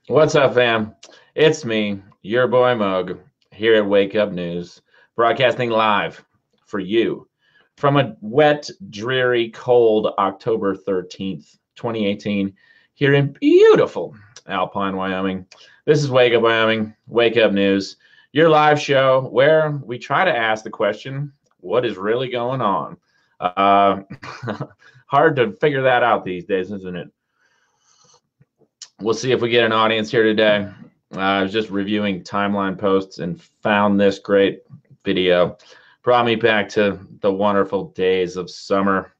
What's up, fam? It's me, your boy Mug, here at Wake Up News, broadcasting live for you from a wet, dreary, cold October 13th, 2018, here in beautiful Alpine, Wyoming. This is Wake Up Wyoming, Wake Up News, your live show where we try to ask the question, what is really going on? Uh, Hard to figure that out these days, isn't it? We'll see if we get an audience here today. I was just reviewing timeline posts and found this great video. Brought me back to the wonderful days of summer.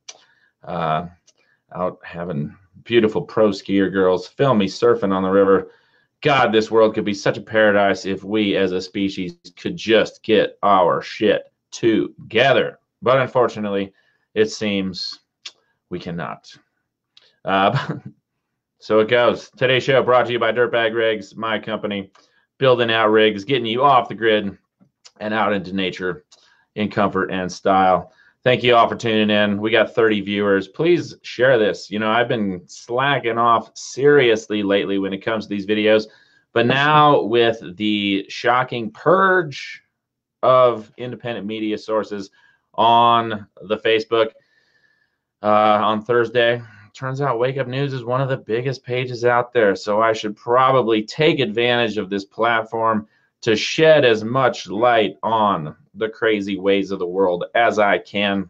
Uh, Out having beautiful pro skier girls film me surfing on the river. God, this world could be such a paradise if we as a species could just get our shit together. But unfortunately, it seems we cannot. Uh, So it goes. Today's show brought to you by Dirtbag Rigs, my company, building out rigs, getting you off the grid and out into nature in comfort and style. Thank you all for tuning in. We got 30 viewers. Please share this. You know, I've been slacking off seriously lately when it comes to these videos, but now with the shocking purge of independent media sources on the Facebook on Thursday, turns out Wake Up News is one of the biggest pages out there, so I should probably take advantage of this platform to shed as much light on the crazy ways of the world as I can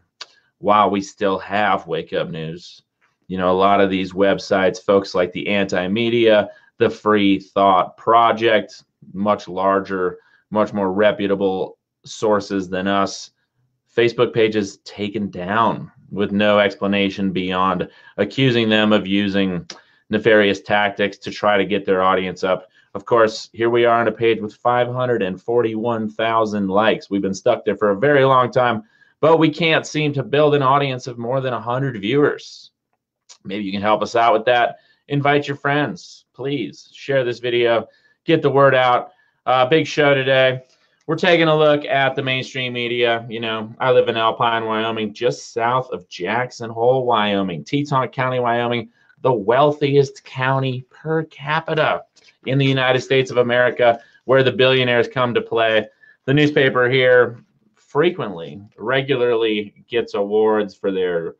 while we still have Wake Up News. You know, a lot of these websites, folks like the Anti-Media, the Free Thought Project, much larger, much more reputable sources than us, Facebook pages taken down with no explanation beyond accusing them of using nefarious tactics to try to get their audience up. Of course, here we are on a page with 541,000 likes. We've been stuck there for a very long time, but we can't seem to build an audience of more than 100 viewers. Maybe you can help us out with that. Invite your friends. Please share this video. Get the word out. Big show today. We're taking a look at the mainstream media. You know, I live in Alpine, Wyoming, just south of Jackson Hole, Wyoming, Teton County, Wyoming, the wealthiest county per capita in the United States of America, where the billionaires come to play. The newspaper here frequently, regularly gets awards for their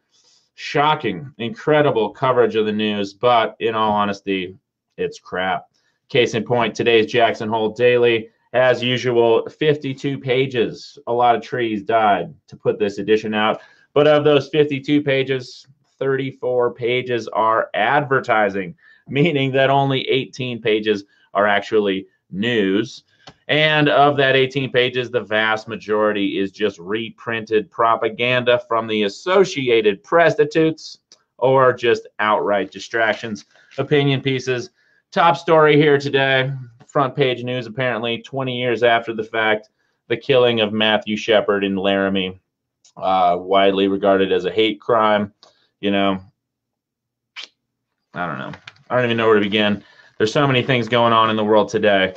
shocking, incredible coverage of the news, but in all honesty, it's crap. Case in point, today's Jackson Hole Daily. As usual, 52 pages. A lot of trees died to put this edition out. But of those 52 pages, 34 pages are advertising, meaning that only 18 pages are actually news. And of that 18 pages, the vast majority is just reprinted propaganda from the Associated Prostitutes or just outright distractions, opinion pieces. Top story here today. Front page news, apparently 20 years after the fact, the killing of Matthew Shepard in Laramie, widely regarded as a hate crime. You know, I don't know. I don't even know where to begin. There's so many things going on in the world today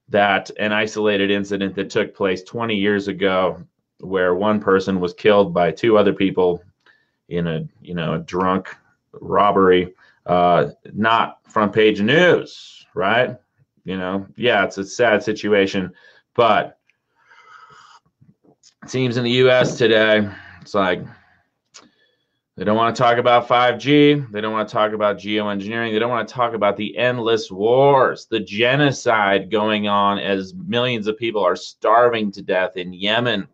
that an isolated incident that took place 20 years ago where one person was killed by two other people in a, a drunk robbery, not front page news, right? You know, yeah, it's a sad situation, but it seems in the U.S. today, it's like they don't want to talk about 5G. They don't want to talk about geoengineering. They don't want to talk about the endless wars, the genocide going on as millions of people are starving to death in Yemen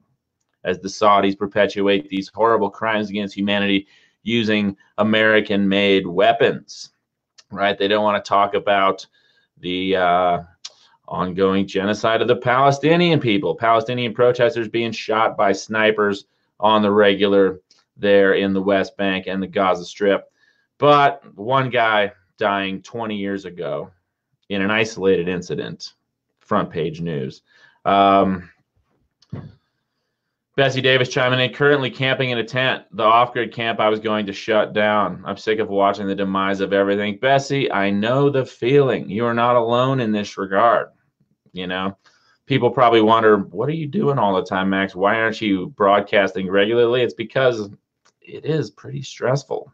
as the Saudis perpetuate these horrible crimes against humanity using American-made weapons, right? They don't want to talk about the ongoing genocide of the Palestinian people, Palestinian protesters being shot by snipers on the regular there in the West Bank and the Gaza Strip. But one guy dying 20 years ago in an isolated incident, front page news. Bessie Davis chiming in, currently camping in a tent. The off-grid camp I was going to shut down. I'm sick of watching the demise of everything. Bessie, I know the feeling. You are not alone in this regard. You know, people probably wonder, what are you doing all the time, Max? Why aren't you broadcasting regularly? It's because it is pretty stressful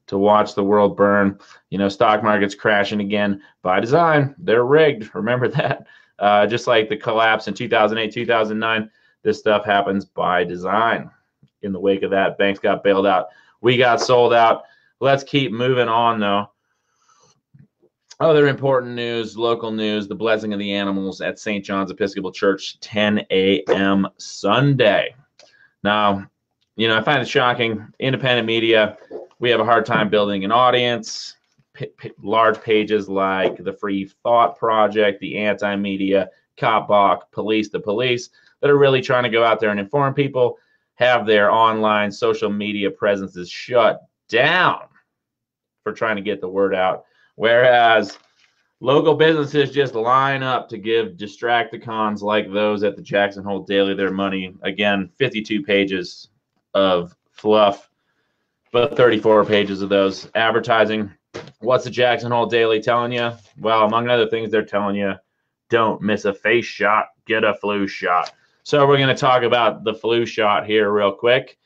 to watch the world burn. You know, stock market's crashing again by design. They're rigged. Remember that. Just like the collapse in 2008, 2009, this stuff happens by design. In the wake of that, banks got bailed out. We got sold out. Let's keep moving on, though. Other important news, local news, the blessing of the animals at St. John's Episcopal Church, 10 a.m. Sunday. Now, you know, I find it shocking. Independent media, we have a hard time building an audience. Large pages like the Free Thought Project, the Anti-Media, Cop Police the Police, that are really trying to go out there and inform people, have their online social media presences shut down for trying to get the word out. Whereas local businesses just line up to give distracticons like those at the Jackson Hole Daily their money. Again, 52 pages of fluff, but 34 pages of those advertising. What's the Jackson Hole Daily telling you? Well, among other things, they're telling you, don't miss a face shot, get a flu shot. So we're going to talk about the flu shot here real quick.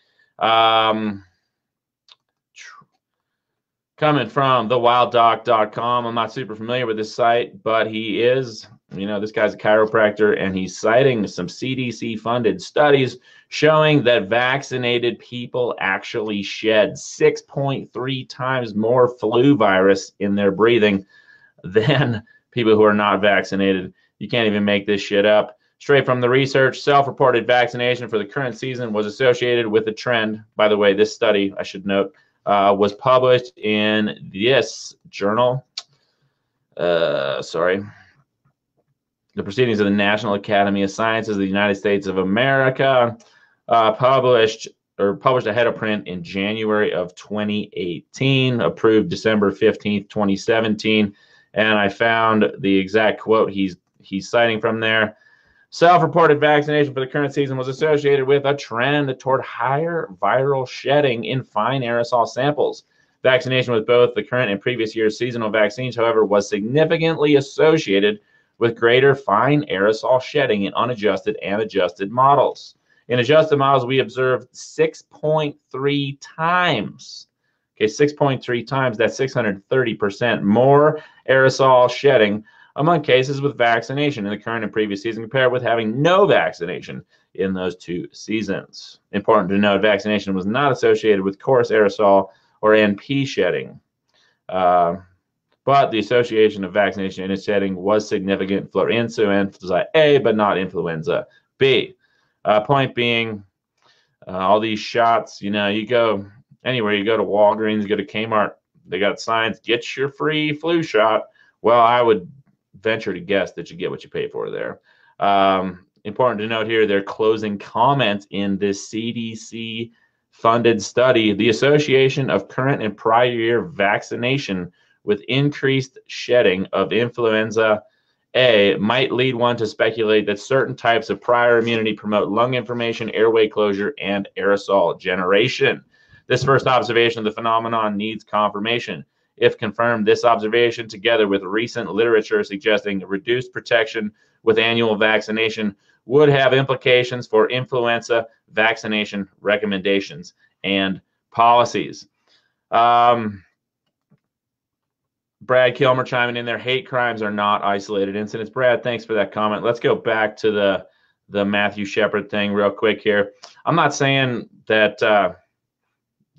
Coming from thewilddoc.com. I'm not super familiar with this site, but he is, you know, this guy's a chiropractor, and he's citing some CDC-funded studies showing that vaccinated people actually shed 6.3 times more flu virus in their breathing than people who are not vaccinated. You can't even make this shit up. Straight from the research, self-reported vaccination for the current season was associated with a trend. By the way, this study, I should note, was published in this journal. The Proceedings of the National Academy of Sciences of the United States of America, published ahead of print in January of 2018, approved December 15th, 2017. And I found the exact quote he's citing from there. Self-reported vaccination for the current season was associated with a trend toward higher viral shedding in fine aerosol samples. Vaccination with both the current and previous year's seasonal vaccines, however, was significantly associated with greater fine aerosol shedding in unadjusted and adjusted models. In adjusted models, we observed 6.3 times. Okay, 6.3 times, that's 630% more aerosol shedding among cases with vaccination in the current and previous season compared with having no vaccination in those two seasons. Important to note, vaccination was not associated with coarse aerosol or NP shedding. But the association of vaccination and its shedding was significant for influenza A, but not influenza B. Point being, all these shots, you know, you go anywhere, you go to Walgreens, you go to Kmart, they got signs, get your free flu shot. Well, I would venture to guess that you get what you pay for there. Important to note here, their closing comment in this CDC-funded study, the association of current and prior year vaccination with increased shedding of influenza A might lead one to speculate that certain types of prior immunity promote lung inflammation, airway closure, and aerosol generation. This first observation of the phenomenon needs confirmation. If confirmed, this observation, together with recent literature suggesting reduced protection with annual vaccination, would have implications for influenza vaccination recommendations and policies. Brad Kilmer chiming in there. Hate crimes are not isolated incidents. Brad, thanks for that comment. Let's go back to the Matthew Shepard thing real quick here. I'm not saying that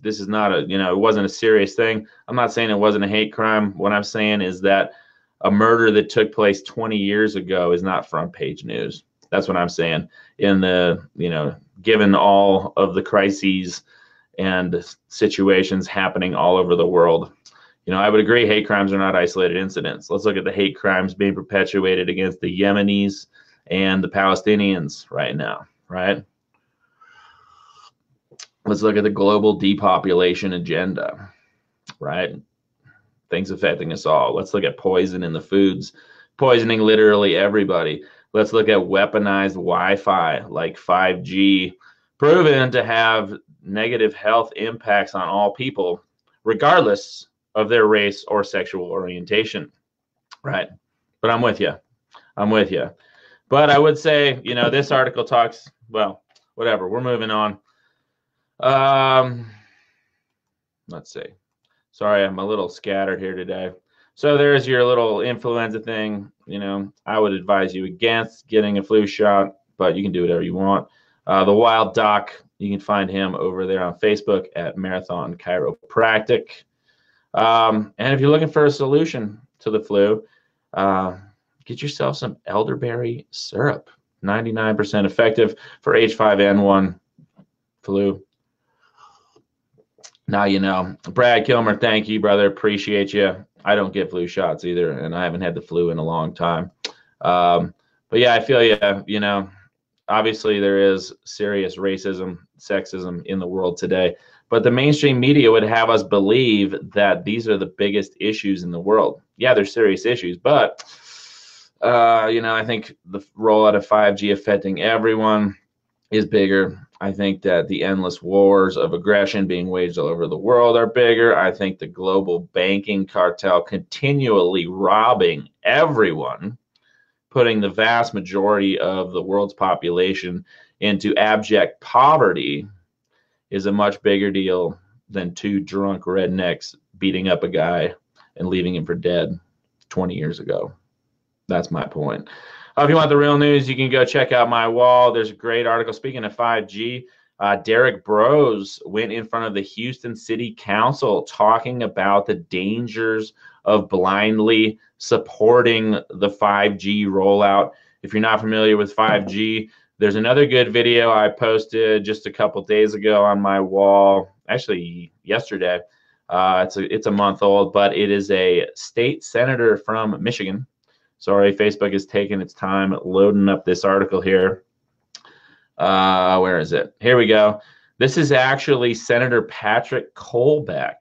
this is not a, you know, it wasn't a serious thing. I'm not saying it wasn't a hate crime. What I'm saying is that a murder that took place 20 years ago is not front page news. That's what I'm saying. In the, you know, given all of the crises and situations happening all over the world, you know, I would agree hate crimes are not isolated incidents. Let's look at the hate crimes being perpetuated against the Yemenis and the Palestinians right now, right? Let's look at the global depopulation agenda, right? Things affecting us all. Let's look at poison in the foods, poisoning literally everybody. Let's look at weaponized Wi-Fi like 5G, proven to have negative health impacts on all people, regardless of their race or sexual orientation, right? But I'm with you. I'm with you. But I would say, you know, this article talks, well, whatever. We're moving on. Let's see. Sorry, I'm a little scattered here today. So there's your little influenza thing. You know, I would advise you against getting a flu shot, but you can do whatever you want. The Wild Doc, you can find him over there on Facebook at Marathon Chiropractic. And if you're looking for a solution to the flu, get yourself some elderberry syrup. 99% effective for H5N1 flu. Now you know. Brad Kilmer, thank you, brother. Appreciate you. I don't get flu shots either, and I haven't had the flu in a long time. But yeah, I feel you. You know, obviously there is serious racism, sexism in the world today, but the mainstream media would have us believe that these are the biggest issues in the world. Yeah, they're serious issues, but you know, I think the rollout of 5G affecting everyone is bigger. I think that the endless wars of aggression being waged all over the world are bigger. I think the global banking cartel continually robbing everyone, putting the vast majority of the world's population into abject poverty is a much bigger deal than two drunk rednecks beating up a guy and leaving him for dead 20 years ago. That's my point. If you want the real news, you can go check out my wall. There's a great article. Speaking of 5G, Derek Bros went in front of the Houston City Council talking about the dangers of blindly supporting the 5G rollout. If you're not familiar with 5G, there's another good video I posted just a couple days ago on my wall, actually yesterday. It's a month old, but it is a state senator from Michigan. Sorry, Facebook is taking its time loading up this article here. Where is it? Here we go. This is actually Senator Patrick Colbeck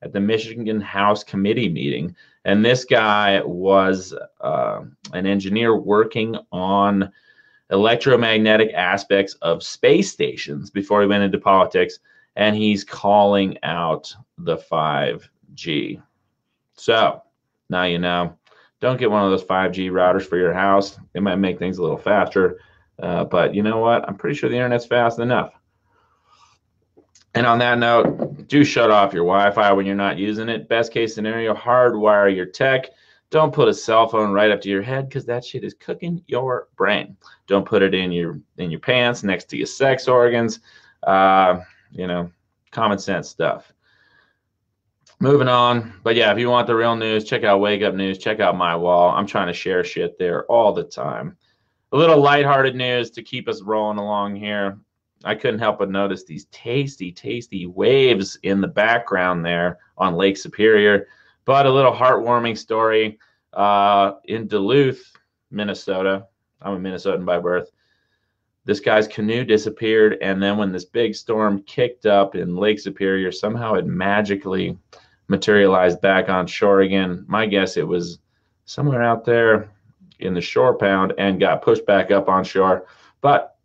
at the Michigan House Committee meeting. And this guy was an engineer working on electromagnetic aspects of space stations before he went into politics. And he's calling out the 5G. So now you know. Don't get one of those 5G routers for your house. It might make things a little faster. But you know what? I'm pretty sure the internet's fast enough. And on that note, do shut off your Wi-Fi when you're not using it. Best case scenario, hardwire your tech. Don't put a cell phone right up to your head because that shit is cooking your brain. Don't put it in your pants next to your sex organs. You know, common sense stuff. Moving on. But yeah, if you want the real news, check out Wake Up News. Check out my wall. I'm trying to share shit there all the time. A little lighthearted news to keep us rolling along here. I couldn't help but notice these tasty, tasty waves in the background there on Lake Superior. But a little heartwarming story in Duluth, Minnesota. I'm a Minnesotan by birth. This guy's canoe disappeared, and then when this big storm kicked up in Lake Superior, somehow it magically materialized back on shore again. My guess it was somewhere out there in the shore pound and got pushed back up on shore. But,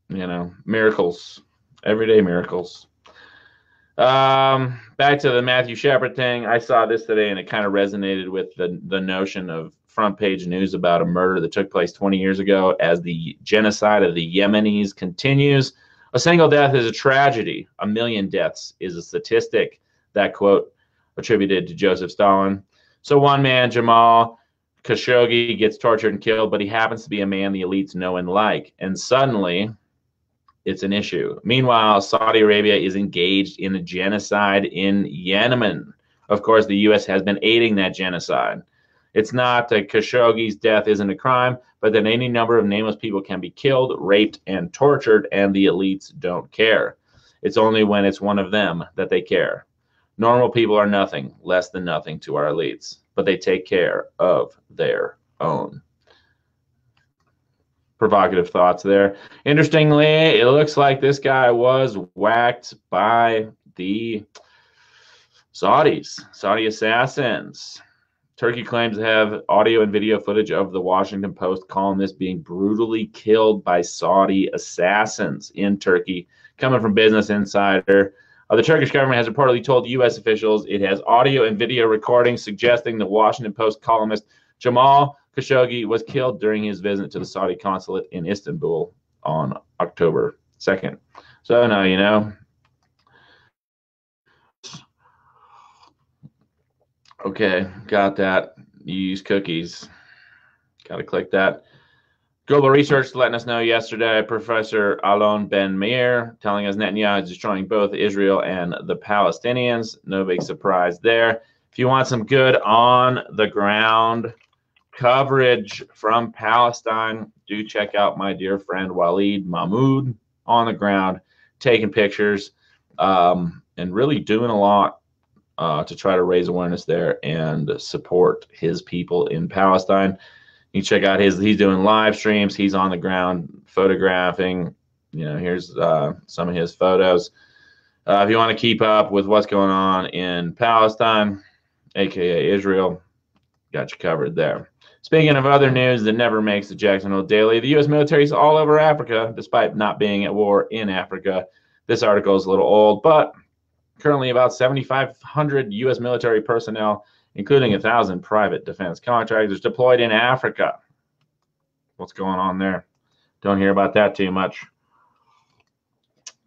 you know, miracles, everyday miracles. Back to the Matthew Shepard thing. I saw this today and it kind of resonated with the notion of front page news about a murder that took place 20 years ago as the genocide of the Yemenis continues. A single death is a tragedy. A million deaths is a statistic. That quote attributed to Joseph Stalin. So one man, Jamal Khashoggi, gets tortured and killed, but he happens to be a man the elites know and like. And suddenly, it's an issue. Meanwhile, Saudi Arabia is engaged in a genocide in Yemen. Of course, the U.S. has been aiding that genocide. It's not that Khashoggi's death isn't a crime, but that any number of nameless people can be killed, raped, and tortured, and the elites don't care. It's only when it's one of them that they care. Normal people are nothing, less than nothing to our elites, but they take care of their own. Provocative thoughts there. Interestingly, it looks like this guy was whacked by the Saudis, Saudi assassins. Turkey claims to have audio and video footage of the Washington Post columnist being brutally killed by Saudi assassins in Turkey. Coming from Business Insider, the Turkish government has reportedly told U.S. officials it has audio and video recordings suggesting the Washington Post columnist Jamal Khashoggi was killed during his visit to the Saudi consulate in Istanbul on October 2nd. So now you know. Okay, got that. You use cookies. Got to click that. Global Research letting us know yesterday, Professor Alon Ben Meir telling us Netanyahu is destroying both Israel and the Palestinians. No big surprise there. If you want some good on the ground coverage from Palestine, do check out my dear friend Walid Mahmoud on the ground, taking pictures and really doing a lot to try to raise awareness there and support his people in Palestine. You check out he's doing live streams. He's on the ground photographing. Here's some of his photos. If you want to keep up with what's going on in Palestine, aka Israel, got you covered there. Speaking of other news that never makes the Jacksonville Daily, the U.S. military is all over Africa, despite not being at war in Africa. This article is a little old, but currently about 7,500 U.S. military personnel, including 1,000 private defense contractors, deployed in Africa. What's going on there? Don't hear about that too much.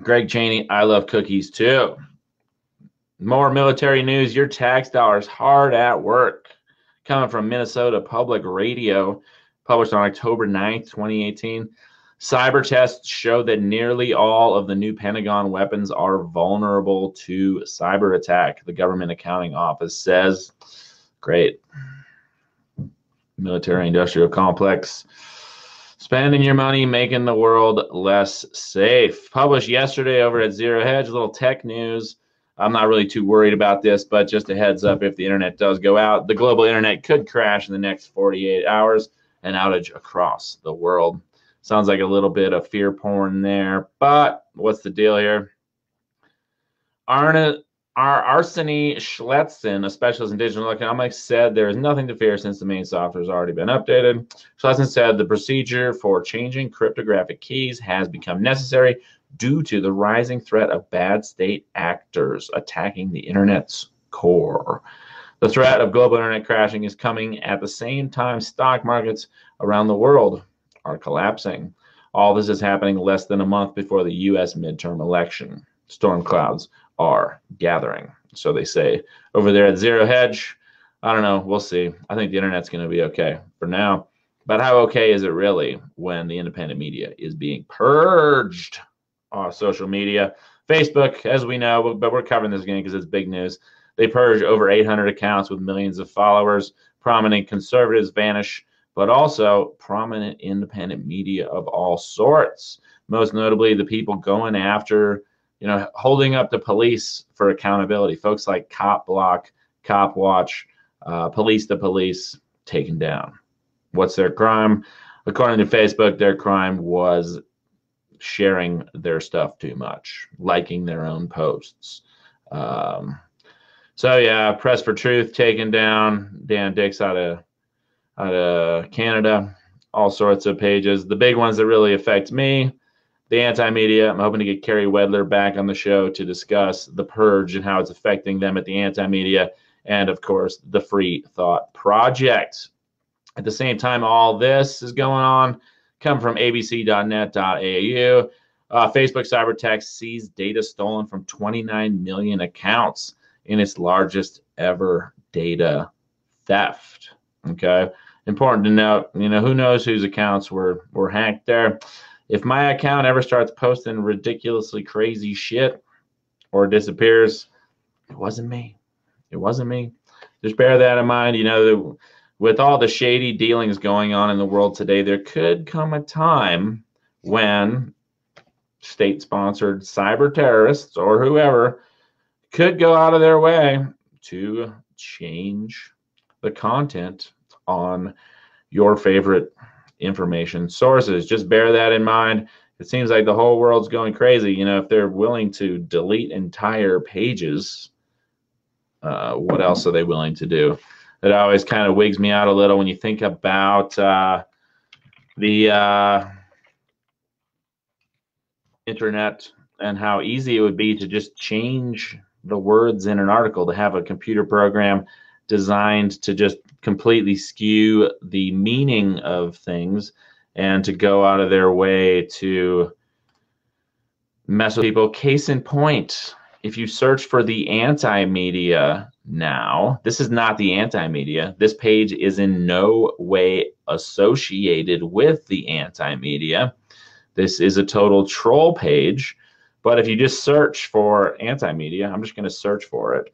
Greg Cheney, I love cookies too. More military news. Your tax dollars hard at work. Coming from Minnesota Public Radio, published on October 9th, 2018. Cyber tests show that nearly all of the new Pentagon weapons are vulnerable to cyber attack, the Government Accounting Office says. Great. Military industrial complex. Spending your money, making the world less safe. Published yesterday over at Zero Hedge, a little tech news. I'm not really too worried about this, but just a heads up, if the internet does go out, the global internet could crash in the next 48 hours, an outage across the world. Sounds like a little bit of fear porn there, but what's the deal here? Arseny Schletzen, a specialist in digital economics, said there is nothing to fear since the main software has already been updated. Schletzen said the procedure for changing cryptographic keys has become necessary due to the rising threat of bad state actors attacking the internet's core. The threat of global internet crashing is coming at the same time stock markets around the world are collapsing. All this is happening less than a month before the U.S. midterm election. Storm clouds are gathering, so they say over there at Zero Hedge. I don't know. We'll see. I think the internet's going to be okay for now. But how okay is it really when the independent media is being purged on social media? Facebook, as we know, but we're covering this again because it's big news. They purge over 800 accounts with millions of followers. Prominent conservatives vanish, but also prominent independent media of all sorts. Most notably, the people going after, holding up the police for accountability. Folks like Cop Block, Cop Watch, Police the Police, taken down. What's their crime? According to Facebook, their crime was sharing their stuff too much, liking their own posts. So yeah, Press for Truth taken down. Dan Dix out of Canada. All sorts of pages. The big ones that really affect me, the anti-media. I'm hoping to get Carrie Wedler back on the show to discuss the purge and how it's affecting them at the anti-media, and of course the Free Thought Project. At the same time all this is going on, come from abc.net.au. Facebook cyber tech sees data stolen from 29 million accounts in its largest ever data theft. Okay, important to note, who knows whose accounts were hacked there. If my account ever starts posting ridiculously crazy shit or disappears, it wasn't me. It wasn't me. Just bear that in mind. With all the shady dealings going on in the world today, there could come a time when state-sponsored cyber terrorists or whoever could go out of their way to change the content on your favorite information sources. Just bear that in mind. It seems like the whole world's going crazy. If they're willing to delete entire pages, what else are they willing to do? It always kind of wigs me out a little when you think about the internet and how easy it would be to just change the words in an article, to have a computer program designed to just completely skew the meaning of things and to go out of their way to mess with people. Case in point, if you search for the anti-media Now, this is not the anti-media. This page is in no way associated with the anti-media. This is a total troll page. But if you just search for anti-media, I'm just going to search for it.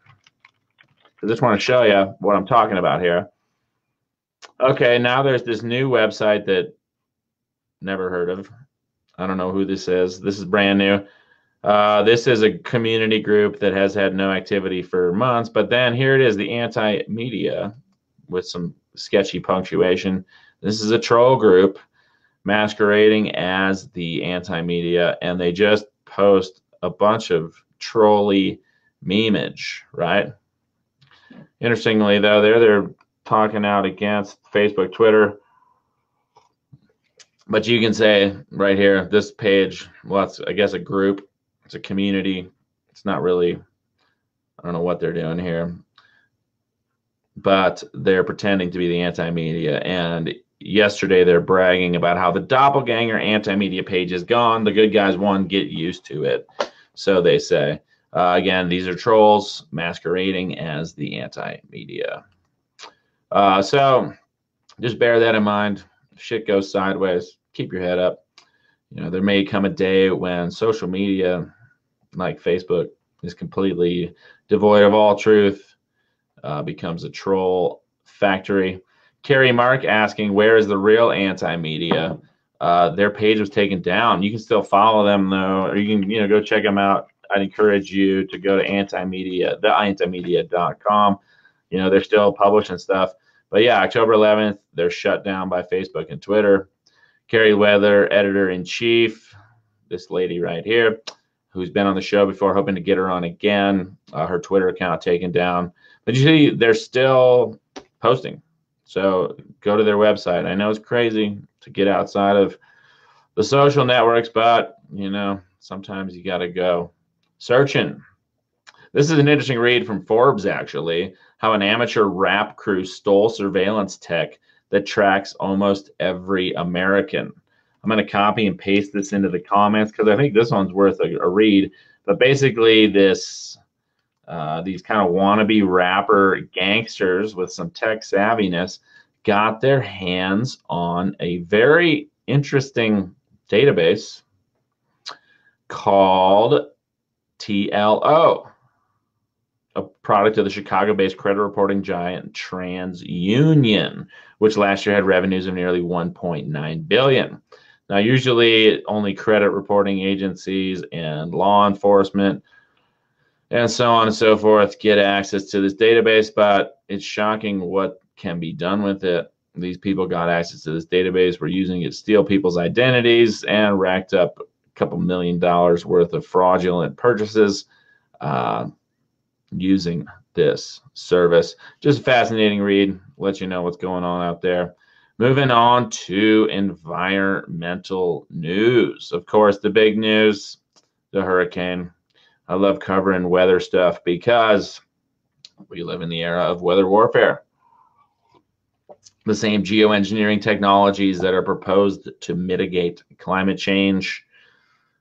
I just want to show you what I'm talking about here. Okay, now there's this new website that never heard of. I don't know who this is. This is brand new. This is a community group that has had no activity for months, but then here it is, the anti-media with some sketchy punctuation. This is a troll group masquerading as the anti-media, and they just post a bunch of trolly memeage, right? Interestingly, though, they're talking out against Facebook, Twitter. But you can say right here, this page, well, it's, I guess, a group. It's a community. It's not really, I don't know what they're doing here. But they're pretending to be the anti-media. And yesterday they're bragging about how the doppelganger anti-media page is gone. The good guys won. Get used to it. So they say. Again, these are trolls masquerading as the anti-media. So just bear that in mind. If shit goes sideways, keep your head up. You know, there may come a day when social media, like Facebook, is completely devoid of all truth, becomes a troll factory. Carrie Mark asking, where is the real anti-media? Their page was taken down. You can still follow them, though, or you can, go check them out. I'd encourage you to go to antimedia.com. They're still publishing stuff. But yeah, October 11th, they're shut down by Facebook and Twitter. Carrie Weather, editor-in-chief, this lady right here, who's been on the show before, hoping to get her on again. Her Twitter account taken down. But you see, they're still posting. So go to their website. I know it's crazy to get outside of the social networks, but, sometimes you got to go searching. This is an interesting read from Forbes, actually, how an amateur rap crew stole surveillance tech that tracks almost every American. I'm going to copy and paste this into the comments because I think this one's worth a read. But basically, these kind of wannabe rapper gangsters with some tech savviness got their hands on a very interesting database called TLO, a product of the Chicago-based credit reporting giant TransUnion, which last year had revenues of nearly $1.9 billion. Now, usually only credit reporting agencies and law enforcement and so on and so forth get access to this database, but it's shocking what can be done with it. These people got access to this database, were using it to steal people's identities, and racked up a couple $1 million worth of fraudulent purchases using this service. Just a fascinating read. Let you know what's going on out there. Moving on to environmental news. Of course, the big news, the hurricane. I love covering weather stuff because we live in the era of weather warfare. The same geoengineering technologies that are proposed to mitigate climate change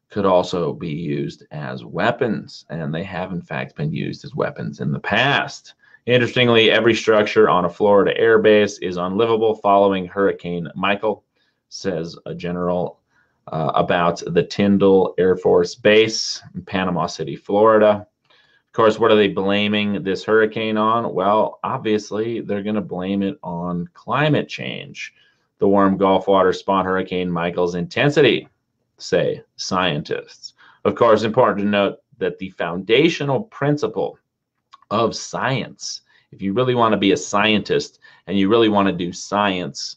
could also be used as weapons, and they have in fact been used as weapons in the past. Interestingly, every structure on a Florida air base is unlivable following Hurricane Michael, says a general about the Tyndall Air Force Base in Panama City, Florida. Of course, what are they blaming this hurricane on? Well, obviously, they're going to blame it on climate change. The warm Gulf waters spawned Hurricane Michael's intensity, say scientists. Of course, important to note that the foundational principle of science, if you really want to be a scientist and you really want to do science,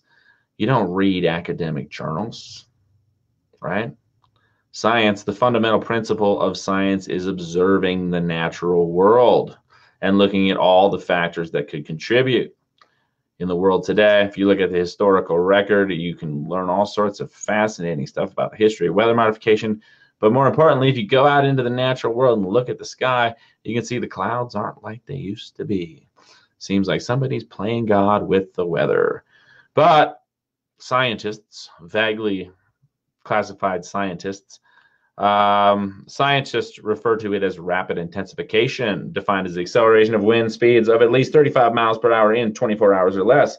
you don't read academic journals, right? Science, the fundamental principle of science is observing the natural world and looking at all the factors that could contribute. In the world today, if you look at the historical record, you can learn all sorts of fascinating stuff about the history of weather modification. But more importantly, if you go out into the natural world and look at the sky, you can see the clouds aren't like they used to be. Seems like somebody's playing God with the weather. But scientists, vaguely classified scientists, Scientists refer to it as rapid intensification, defined as the acceleration of wind speeds of at least 35 miles per hour in 24 hours or less.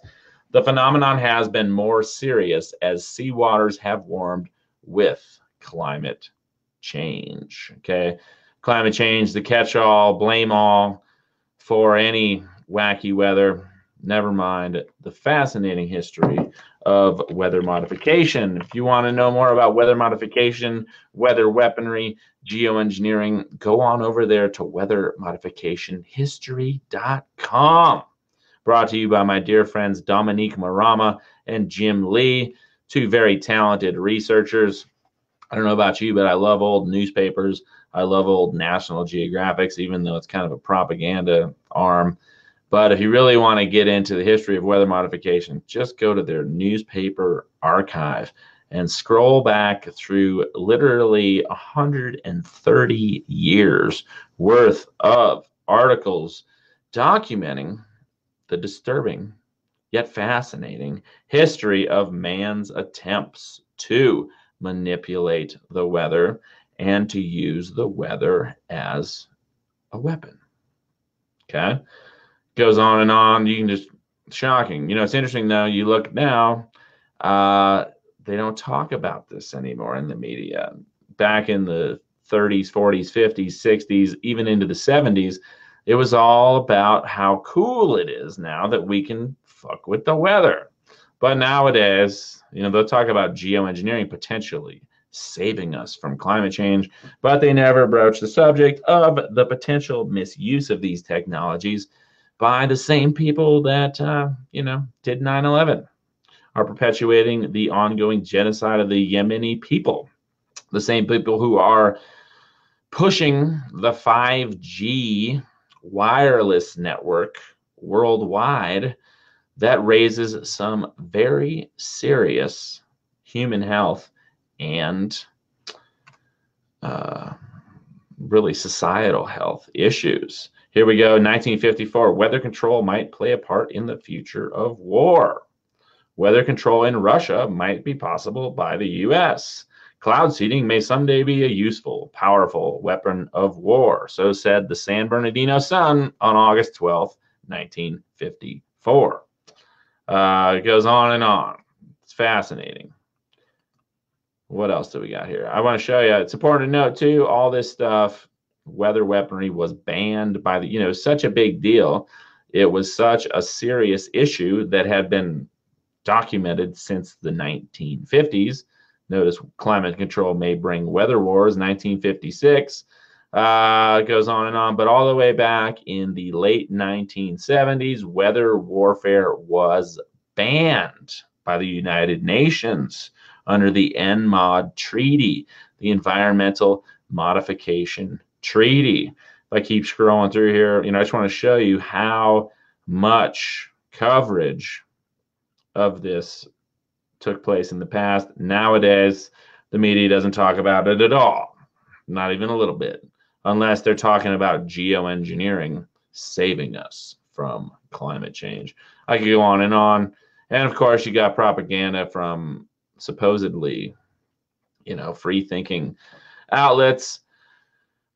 The phenomenon has been more serious as seawaters have warmed with climate change. Okay, climate change, the catch-all, blame all for any wacky weather. Never mind the fascinating history of weather modification. If you want to know more about weather modification, weather weaponry, geoengineering, go on over there to weathermodificationhistory.com. Brought to you by my dear friends Dominique Marama and Jim Lee, two very talented researchers. I don't know about you, but I love old newspapers. I love old National Geographics, even though it's kind of a propaganda arm. But if you really want to get into the history of weather modification, just go to their newspaper archive and scroll back through literally 130 years worth of articles documenting the disturbing yet fascinating history of man's attempts to manipulate the weather and to use the weather as a weapon. Okay? Goes on and on. You can just, shocking. You know, it's interesting though, you look now, they don't talk about this anymore in the media. Back in the 30s, 40s, 50s, 60s, even into the 70s, it was all about how cool it is now that we can fuck with the weather. But nowadays, you know, they'll talk about geoengineering potentially saving us from climate change, but they never broach the subject of the potential misuse of these technologies by the same people that, you know, did 9/11, are perpetuating the ongoing genocide of the Yemeni people. The same people who are pushing the 5G wireless network worldwide that raises some very serious human health and really societal health issues. Here we go, 1954, weather control might play a part in the future of war. Weather control in Russia might be possible by the US. Cloud seeding may someday be a useful, powerful weapon of war. So said the San Bernardino Sun on August 12th, 1954. It goes on and on. It's fascinating. What else do we got here? I want to show you. It's important to note, too, all this stuff, weather weaponry was banned by the, you know, such a big deal. It was such a serious issue that had been documented since the 1950s. Notice climate control may bring weather wars, 1956. It goes on and on. But all the way back in the late 1970s, weather warfare was banned by the United Nations under the NMOD Treaty, the Environmental Modification Treaty. If I keep scrolling through here, you know, I just want to show you how much coverage of this took place in the past. Nowadays, the media doesn't talk about it at all, not even a little bit, unless they're talking about geoengineering saving us from climate change. I could go on. And of course, you got propaganda from supposedly, you know, free-thinking outlets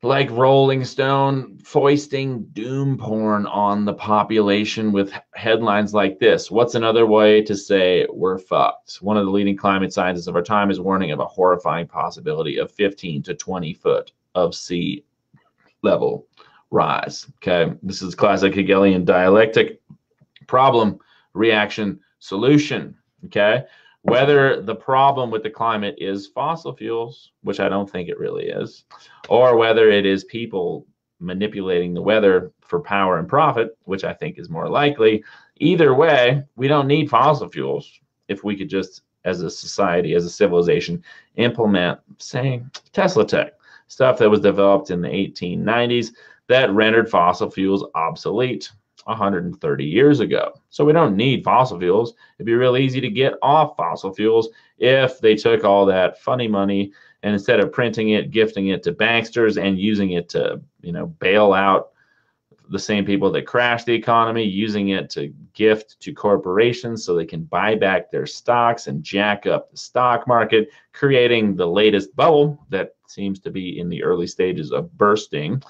like Rolling Stone foisting doom porn on the population with headlines like this. What's another way to say we're fucked? One of the leading climate scientists of our time is warning of a horrifying possibility of 15 to 20 foot of sea level rise. Okay, this is classic Hegelian dialectic: problem, reaction, solution. Okay, whether the problem with the climate is fossil fuels, which I don't think it really is, or whether it is people manipulating the weather for power and profit, which I think is more likely, either way, we don't need fossil fuels if we could just, as a society, as a civilization, implement, say, Tesla tech, stuff that was developed in the 1890s that rendered fossil fuels obsolete 130 years ago. So we don't need fossil fuels. It'd be real easy to get off fossil fuels if they took all that funny money and instead of printing it, gifting it to banksters and using it to, you know, bail out the same people that crashed the economy using it to gift to corporations so they can buy back their stocks and jack up the stock market, creating the latest bubble that seems to be in the early stages of bursting.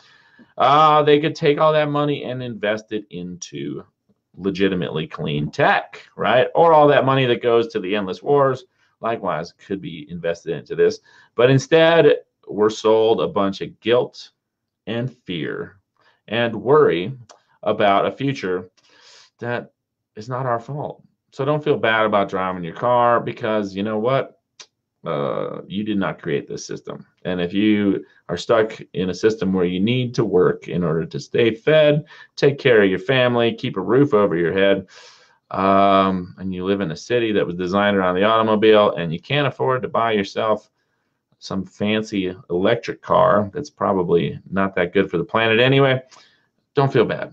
They could take all that money and invest it into legitimately clean tech, right? Or all that money that goes to the endless wars, likewise, could be invested into this. But instead, we're sold a bunch of guilt and fear and worry about a future that is not our fault. So don't feel bad about driving your car, because you know what? You did not create this system. And if you are stuck in a system where you need to work in order to stay fed, take care of your family, keep a roof over your head, and you live in a city that was designed around the automobile, and you can't afford to buy yourself some fancy electric car that's probably not that good for the planet anyway, don't feel bad.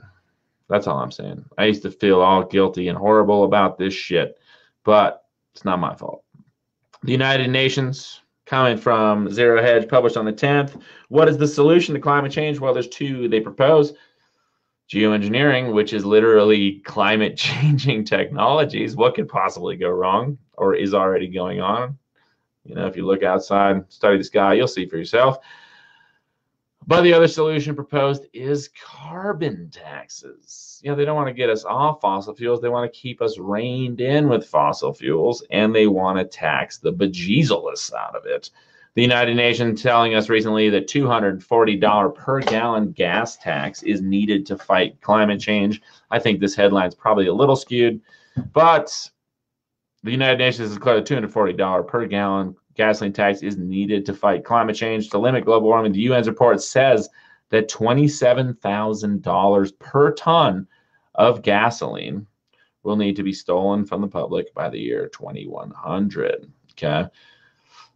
That's all I'm saying. I used to feel all guilty and horrible about this shit, but it's not my fault. The United Nations, comment from Zero Hedge, published on the 10th. What is the solution to climate change? Well, there's two they propose. Geoengineering, which is literally climate changing technologies. What could possibly go wrong or is already going on? You know, if you look outside, study the sky, you'll see for yourself. But the other solution proposed is carbon taxes. You know, they don't want to get us off fossil fuels. They want to keep us reined in with fossil fuels, and they want to tax the bejesus out of it. The United Nations telling us recently that $240 per gallon gas tax is needed to fight climate change. I think this headline is probably a little skewed, but the United Nations has declared a $240 per gallon gasoline tax is needed to fight climate change to limit global warming. The UN's report says that $27,000 per ton of gasoline will need to be stolen from the public by the year 2100. Okay.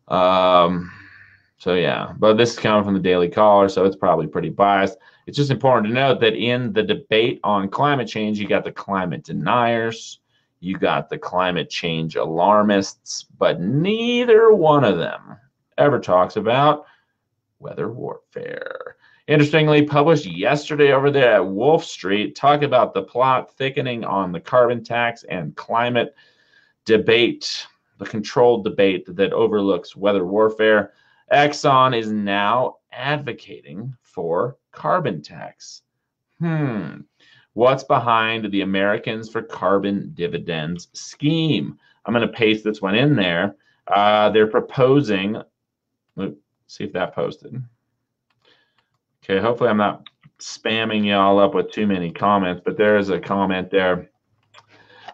So yeah, but this is coming from the Daily Caller, so it's probably pretty biased. It's just important to note that in the debate on climate change, you got the climate deniers, you got the climate change alarmists, but neither one of them ever talks about weather warfare. Interestingly, published yesterday over there at Wolf Street, talk about the plot thickening on the carbon tax and climate debate, the controlled debate that overlooks weather warfare. Exxon is now advocating for carbon tax. What's behind the Americans for Carbon Dividends scheme? I'm going to paste this one in there. They're proposing, let's see if that posted. Okay, hopefully I'm not spamming y'all up with too many comments, but there is a comment there.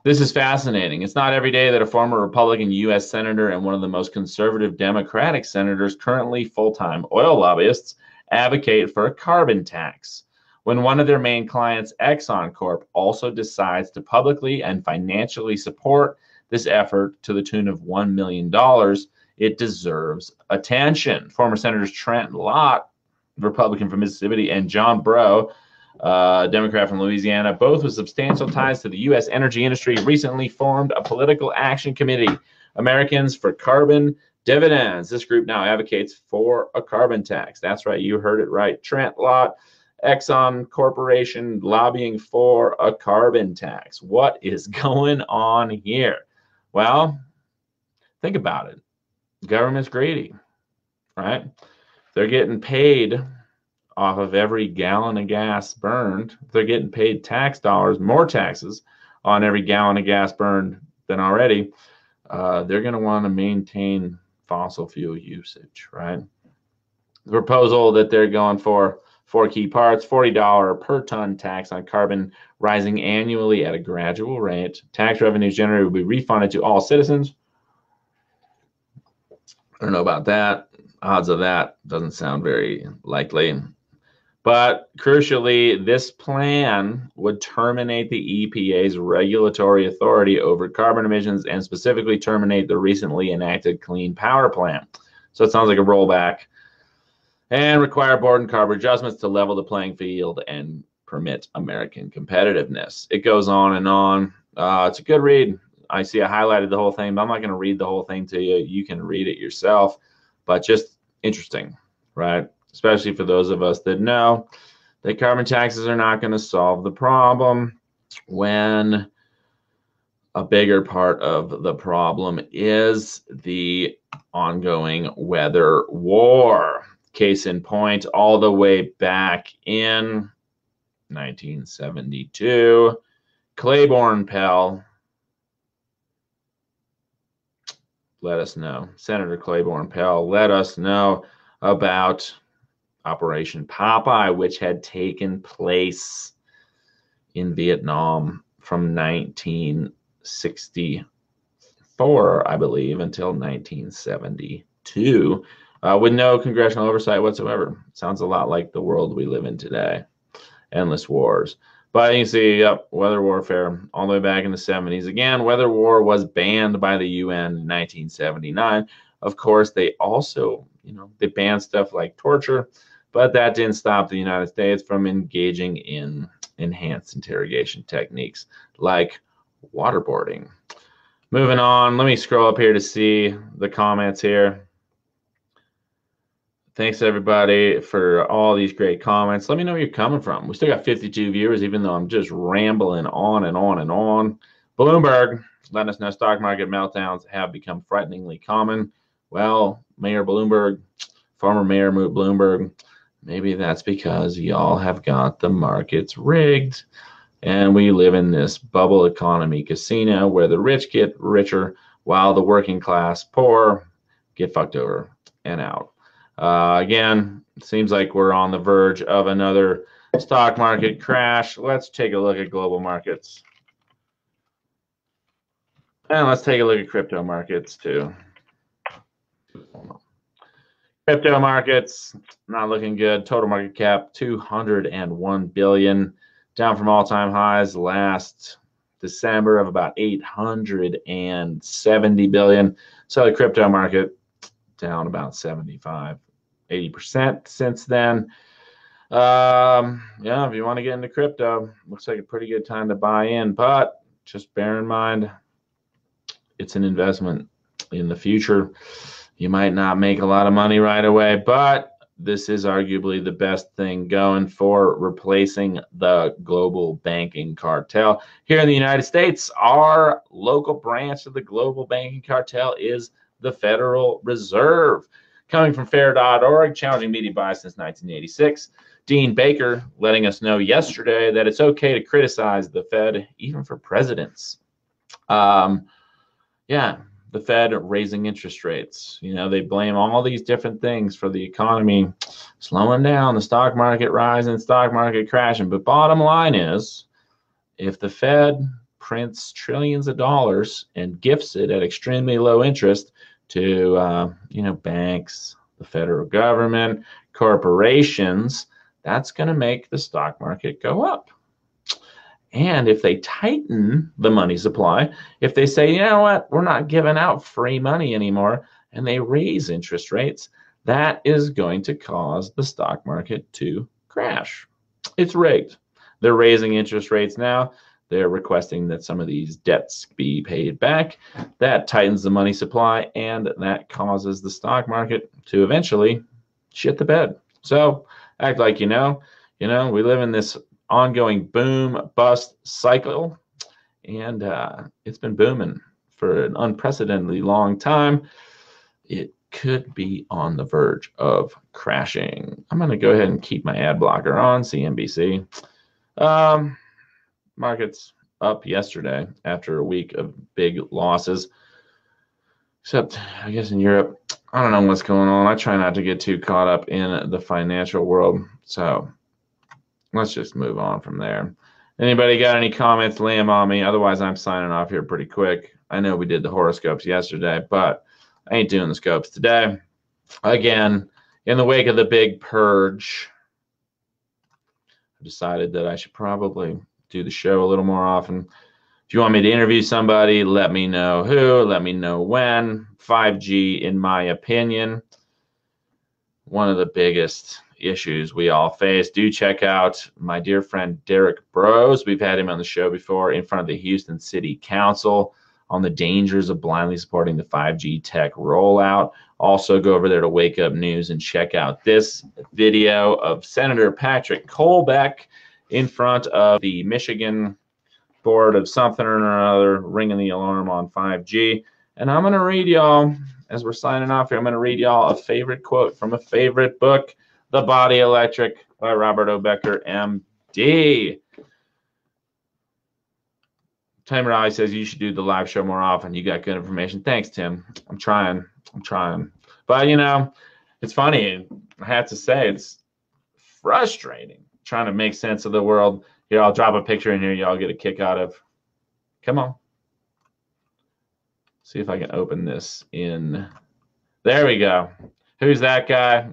This is fascinating. It's not every day that a former Republican U.S. senator and one of the most conservative Democratic senators, currently full-time oil lobbyists, advocate for a carbon tax. When one of their main clients, Exxon Corp, also decides to publicly and financially support this effort to the tune of $1 million, it deserves attention. Former Senators Trent Lott, Republican from Mississippi, and John Breaux, Democrat from Louisiana, both with substantial ties to the U.S. energy industry, recently formed a political action committee, Americans for Carbon Dividends. This group now advocates for a carbon tax. That's right, you heard it right. Trent Lott, Exxon Corporation lobbying for a carbon tax. What is going on here? Well, think about it. The government's greedy, right? They're getting paid off of every gallon of gas burned. They're getting paid tax dollars, more taxes on every gallon of gas burned than already. They're going to want to maintain fossil fuel usage, right? The proposal that they're going for, four key parts: $40 per ton tax on carbon rising annually at a gradual rate. Tax revenues generated will be refunded to all citizens. I don't know about that. Odds of that doesn't sound very likely. But crucially, this plan would terminate the EPA's regulatory authority over carbon emissions and specifically terminate the recently enacted Clean Power Plan. So it sounds like a rollback, and require board and carbon adjustments to level the playing field and permit American competitiveness. It goes on and on. It's a good read. I see I highlighted the whole thing, but I'm not going to read the whole thing to you. You can read it yourself, but just interesting, right? Especially for those of us that know that carbon taxes are not going to solve the problem when a bigger part of the problem is the ongoing weather war. Case in point, all the way back in 1972, Claiborne Pell, let us know. Senator Claiborne Pell let us know about Operation Popeye, which had taken place in Vietnam from 1964, I believe, until 1972, with no congressional oversight whatsoever. Sounds a lot like the world we live in today. Endless wars. But you can see, yep, weather warfare all the way back in the 70s. Again, weather war was banned by the UN in 1979. Of course, they also, they banned stuff like torture, but that didn't stop the United States from engaging in enhanced interrogation techniques like waterboarding. Moving on, let me scroll up here to see the comments here. Thanks, everybody, for all these great comments. Let me know where you're coming from. We still got 52 viewers, even though I'm just rambling on and on and on. Bloomberg, letting us know stock market meltdowns have become frighteningly common. Well, Mayor Bloomberg, former Mayor Bloomberg, maybe that's because y'all have got the markets rigged. And we live in this bubble economy casino where the rich get richer while the working class poor get fucked over and out. Again, it seems like we're on the verge of another stock market crash. Let's take a look at global markets. And let's take a look at crypto markets too. Crypto markets, not looking good. Total market cap, 201 billion, down from all-time highs last December of about 870 billion. So the crypto market down about 75–80% since then. Yeah, if you want to get into crypto, looks like a pretty good time to buy in, but just bear in mind it's an investment in the future. You might not make a lot of money right away, but this is arguably the best thing going for replacing the global banking cartel. Here in the United States, our local branch of the global banking cartel is the Federal Reserve. Coming from fair.org, challenging media bias since 1986. Dean Baker letting us know yesterday that it's okay to criticize the Fed, even for presidents. Yeah, the Fed raising interest rates. They blame all these different things for the economy slowing down, the stock market rising, stock market crashing. But bottom line is, if the Fed prints trillions of dollars and gifts it at extremely low interest to banks, the federal government, corporations, that's going to make the stock market go up. And if they tighten the money supply, if they say, you know what, we're not giving out free money anymore, and they raise interest rates, that is going to cause the stock market to crash. It's rigged. They're raising interest rates now. They're requesting that some of these debts be paid back. That tightens the money supply, and that causes the stock market to eventually shit the bed. So act like we live in this ongoing boom bust cycle, and it's been booming for an unprecedentedly long time. It could be on the verge of crashing. I'm going to go ahead and keep my ad blocker on, CNBC. Markets up yesterday after a week of big losses, except I guess in Europe, I don't know what's going on. I try not to get too caught up in the financial world, so let's just move on from there. Anybody got any comments? Lay them on me. Otherwise, I'm signing off here pretty quick. I know we did the horoscopes yesterday, but I ain't doing the scopes today. Again, in the wake of the big purge, I decided that I should probably do the show a little more often. If you want me to interview somebody, let me know who, let me know when. 5G, in my opinion, one of the biggest issues we all face. Do check out my dear friend Derek Bros. We've had him on the show before in front of the Houston City Council on the dangers of blindly supporting the 5G tech rollout. Also, go over there to Wake Up News and check out this video of Senator Patrick Colbeck in front of the Michigan Board of something or another, ringing the alarm on 5G. And I'm going to read y'all, as we're signing off here, I'm going to read y'all a favorite quote from a favorite book, The Body Electric by Robert O. Becker, MD. Tim Riley says you should do the live show more often. You got good information. Thanks, Tim. I'm trying. But, you know, it's funny. I have to say, it's frustrating trying to make sense of the world. Here, I'll drop a picture in here y'all get a kick out of. Come on. See if I can open this in. There we go. Who's that guy?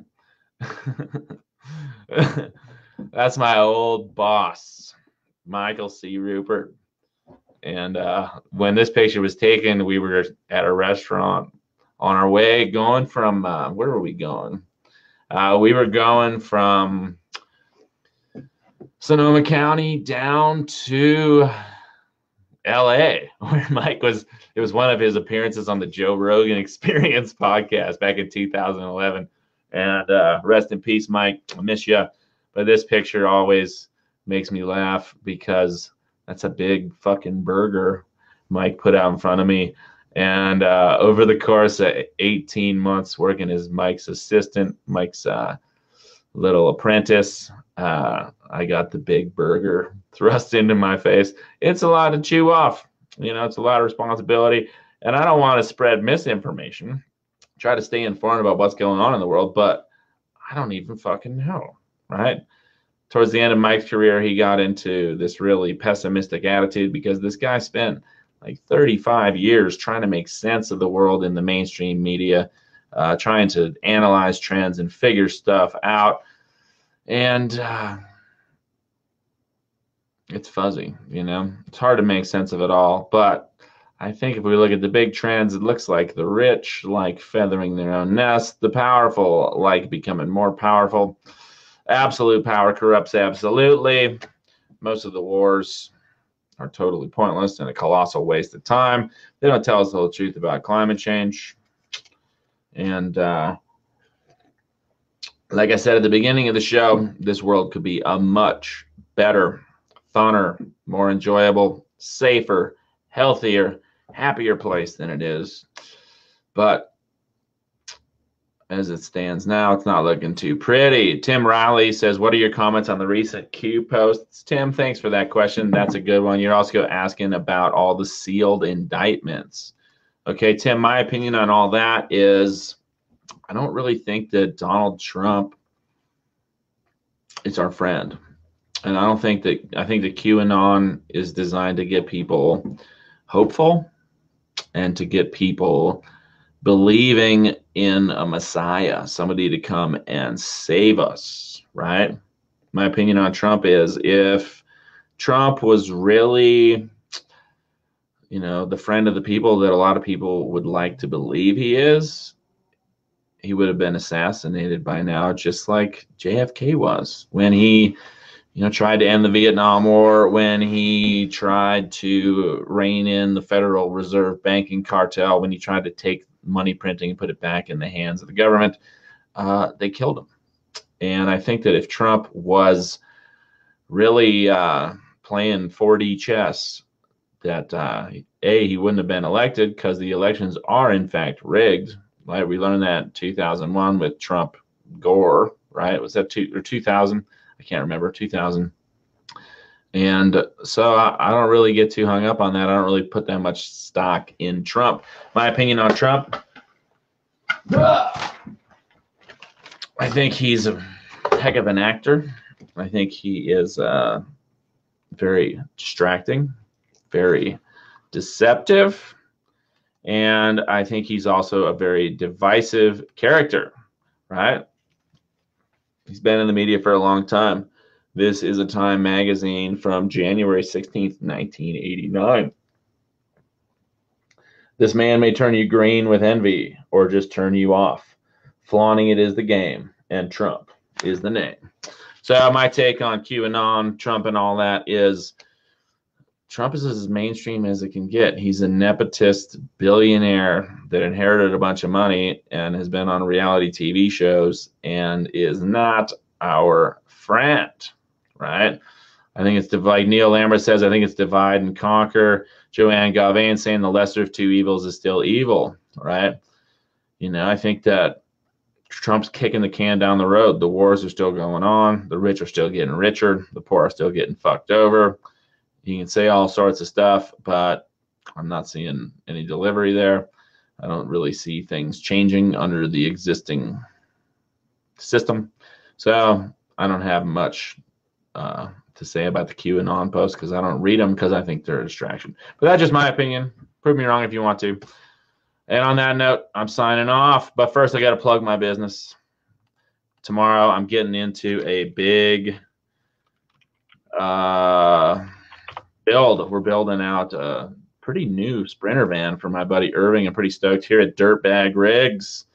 That's my old boss, Michael C. Rupert. And when this picture was taken, we were at a restaurant on our way going from, where were we going? We were going from Sonoma County down to LA, where Mike was. It was one of his appearances on the Joe Rogan Experience podcast back in 2011. And rest in peace, Mike. I miss you. But this picture always makes me laugh because that's a big fucking burger Mike put out in front of me. And over the course of 18 months working as Mike's assistant, Mike's little apprentice, I got the big burger thrust into my face. It's a lot to chew off. You know, it's a lot of responsibility. And I don't want to spread misinformation. Try to stay informed about what's going on in the world, but I don't even fucking know, right? Towards the end of Mike's career, he got into this really pessimistic attitude because this guy spent like 35 years trying to make sense of the world in the mainstream media, trying to analyze trends and figure stuff out. And it's fuzzy, you know? It's hard to make sense of it all. But I think if we look at the big trends, it looks like the rich like feathering their own nest, the powerful like becoming more powerful. Absolute power corrupts absolutely. Most of the wars are totally pointless and a colossal waste of time. They don't tell us the whole truth about climate change. And like I said at the beginning of the show, this world could be a much better, funner, more enjoyable, safer, healthier, happier place than it is. But as it stands now, it's not looking too pretty. Tim Riley says, what are your comments on the recent Q posts? Tim, thanks for that question. That's a good one. You're also asking about all the sealed indictments. Okay, Tim, my opinion on all that is I don't really think that Donald Trump is our friend. And I think that QAnon is designed to get people hopeful and to get people believing in a Messiah, somebody to come and save us, right? My opinion on Trump is if Trump was really, you know, the friend of the people that a lot of people would like to believe he is, he would have been assassinated by now, just like JFK was when he, you know, tried to end the Vietnam War, when he tried to rein in the Federal Reserve banking cartel, when he tried to take money printing and put it back in the hands of the government. They killed him. And I think that if Trump was really playing 4D chess, that he wouldn't have been elected because the elections are in fact rigged. Like we learned that in 2001 with Trump Gore, right? Was that 2000? I can't remember, 2000. And so I don't really get too hung up on that. I don't really put that much stock in Trump. My opinion on Trump, I think he's a heck of an actor. I think he is very distracting, very deceptive, and I think he's also a very divisive character, right? He's been in the media for a long time. This is a Time magazine from January 16th, 1989. This man may turn you green with envy or just turn you off. Flaunting it is the game, and Trump is the name. So my take on QAnon, Trump, and all that is Trump is as mainstream as it can get. He's a nepotist billionaire that inherited a bunch of money and has been on reality TV shows and is not our friend, right? I think it's like Neil Lambert says, I think it's divide and conquer. Joanne Gauvain saying the lesser of two evils is still evil, right? You know, I think that Trump's kicking the can down the road. The wars are still going on. The rich are still getting richer. The poor are still getting fucked over. You can say all sorts of stuff, but I'm not seeing any delivery there. I don't really see things changing under the existing system. So I don't have much to say about the QAnon posts because I don't read them because I think they're a distraction. But that's just my opinion. Prove me wrong if you want to. And on that note, I'm signing off. But first, I got to plug my business. Tomorrow, I'm getting into a big build. We're building out a pretty new Sprinter van for my buddy Irving. I'm pretty stoked here at Dirtbag Rigs,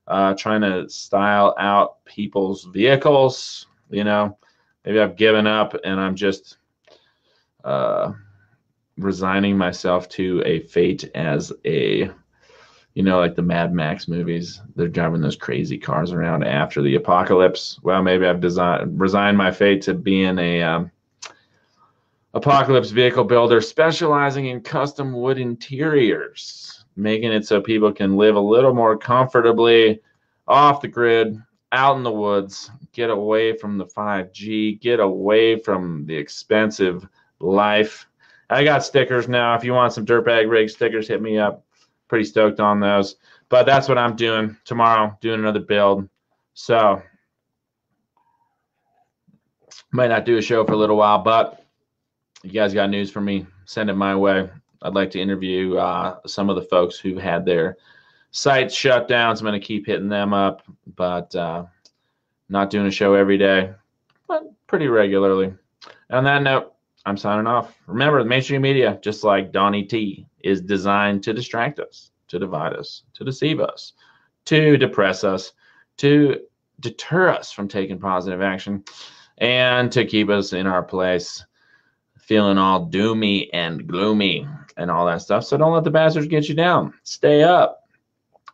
trying to style out people's vehicles. You know, maybe I've given up and I'm just resigning myself to a fate as a, you know, like the Mad Max movies. They're driving those crazy cars around after the apocalypse. Well, maybe I've resigned my fate to being a apocalypse vehicle builder specializing in custom wood interiors, making it so people can live a little more comfortably off the grid, out in the woods, get away from the 5G, get away from the expensive life. I got stickers now. If you want some Dirtbag Rig stickers, hit me up. Pretty stoked on those. But that's what I'm doing tomorrow, doing another build. So might not do a show for a little while, but you guys got news for me, send it my way. I'd like to interview some of the folks who had their sites shut down, so I'm going to keep hitting them up, but not doing a show every day, but pretty regularly. And on that note, I'm signing off. Remember, the mainstream media, just like Donnie T, is designed to distract us, to divide us, to deceive us, to depress us, to deter us from taking positive action, and to keep us in our place, feeling all doomy and gloomy and all that stuff. So don't let the bastards get you down. Stay up.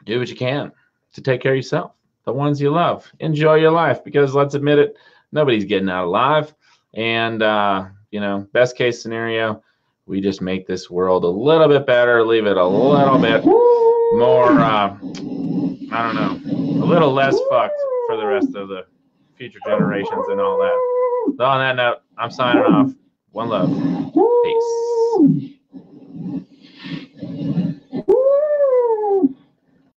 Do what you can to take care of yourself, the ones you love. Enjoy your life, because let's admit it, nobody's getting out alive. And, you know, best case scenario, we just make this world a little bit better, leave it a little bit more, I don't know, a little less fucked for the rest of the future generations and all that. So on that note, I'm signing off. One love. Peace.